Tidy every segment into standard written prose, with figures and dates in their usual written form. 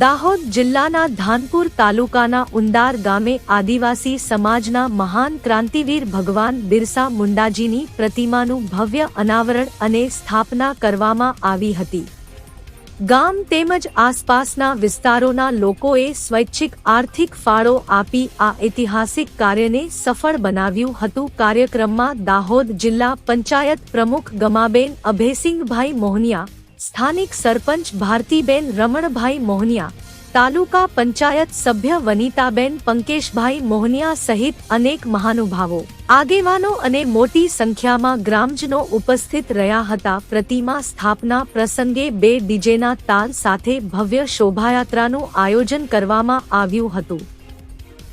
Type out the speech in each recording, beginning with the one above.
દાહોદ જિલ્લાના ધાનપુર તાલુકાના ઉંદાર ગામે આદિવાસી સમાજના મહાન ક્રાંતિવીર ભગવાન બિરસા મુંડાજીની પ્રતિમાનું ભવ્ય અનાવરણ અને સ્થાપના કરવામાં આવી હતી। ગામ તેમજ આસપાસના વિસ્તારોના લોકોએ સ્વૈચ્છિક આર્થિક ફાળો આપી આ ઐતિહાસિક કાર્યને સફળ બનાવ્યું હતું। કાર્યક્રમમાં દાહોદ જિલ્લા પંચાયત પ્રમુખ ગમાબેન અભયસિંહભાઈ મોહનિયા, સ્થાનિક સરપંચ ભારતીબેન રમણભાઈ મોહનિયા, તાલુકા પંચાયત સભ્ય વનિતાબેન પંકેશભાઈ મોહનિયા સહિત અનેક મહાનુભાવો, આગેવાનો અને મોટી સંખ્યામાં ગ્રામજનો ઉપસ્થિત રહ્યા હતા। પ્રતિમા સ્થાપના પ્રસંગે 2 ડીજેના તાલ સાથે ભવ્ય શોભાયાત્રાનું આયોજન કરવામાં આવ્યું હતું।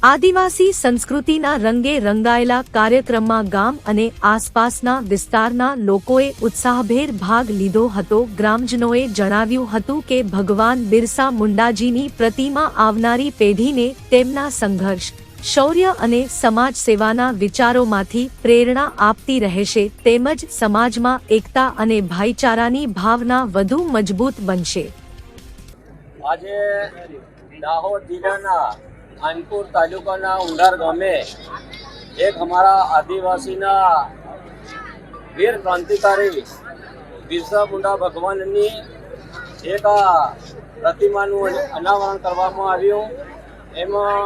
આદિવાસી સંસ્કૃતિના રંગે રંગાયેલા કાર્યક્રમમાં ગામ અને આસપાસના વિસ્તારના લોકોએ ઉત્સાહભેર ભાગ લીધો હતો। ગ્રામજનોએ જણાવ્યું હતું કે ભગવાન બિરસા મુંડાજીની પ્રતિમા આવનારી પેઢીને તેમના સંઘર્ષ, શૌર્ય અને સમાજ સેવાના વિચારોમાંથી પ્રેરણા આપતી રહેશે તેમજ સમાજમાં એકતા અને ભાઈચારાની ભાવના વધુ મજબૂત બનશે। આજે દાહોદ જિલ્લાના ધાનપુર તાલુકાના ઉંડાર ગામે एक हमारा आदिवासीना वीर क्रांतिकारी बिरसा मुंडा भगवाननी एक प्रतिमाનું અનાવરણ કરવામાં આવ્યું। એમાં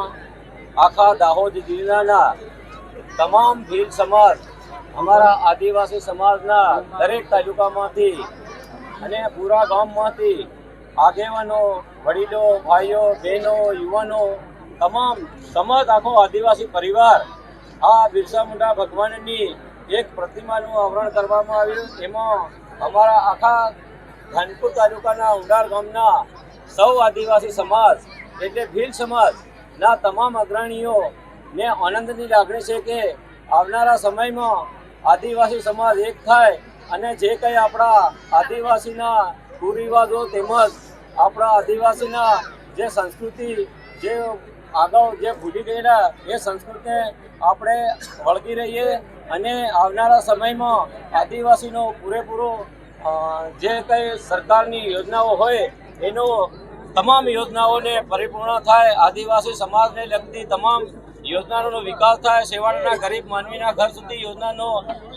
આખા દાહોદ જિલ્લાના તમામ ભીલ સમાજ, અમારા આદિવાસી સમાજના દરેક તાલુકામાંથી અને પૂરા ગામમાંથી આગેવાનો, વડીલો, ભાઈઓ, બહેનો, યુવાનો, તમામ સમાજ, આખો આદિવાસી પરિવાર આ બિરસા મુંડા ભગવાનની એક પ્રતિમાનું અનાવરણ કરવામાં આવ્યું। એમાં અમારા આખા ધાનપુર તાલુકાના ઉંડાર ગામના સૌ આદિવાસી સમાજ એટલે ભીલ સમાજના તમામ અગ્રણીઓને આનંદની લાગણી છે કે આવનારા સમયમાં આદિવાસી સમાજ એક થાય અને જે કંઈ આપણા આદિવાસીના કુરિવાજો તેમજ આપણા આદિવાસીના જે સંસ્કૃતિ, જે આગળ જે ભૂલી ગયેલા એ સંસ્કૃતિને આપણે વળગી રહીએ અને આવનારા સમયમાં આદિવાસીનો પૂરેપૂરો જે કંઈ સરકારની યોજનાઓ હોય એનો તમામ યોજનાઓને પરિપૂર્ણ થાય, આદિવાસી સમાજને લગતી તમામ યોજનાઓનો વિકાસ થાય, સેવાળાના ગરીબ માનવીના ઘર સુધી યોજનાનો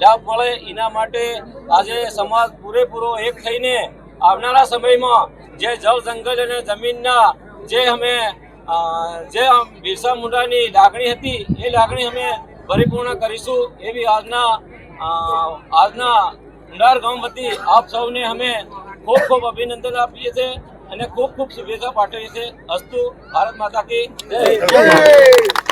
લાભ મળે, એના માટે આજે સમાજ પૂરેપૂરો એક થઈને આવનારા સમયમાં જે જળ, જંગલ અને જમીનના જે બિરસા મુંડાની લાગણી હતી એ લાગણી અમે પરિપૂર્ણ કરીશું એવી આજના ઉંડાર ગામ વતી આપ સૌને અમે ખૂબ ખૂબ અભિનંદન આપીએ છીએ અને ખૂબ ખૂબ શુભેચ્છા પાઠવીએ છીએ। અસ્તુ, ભારત માતા કી જય।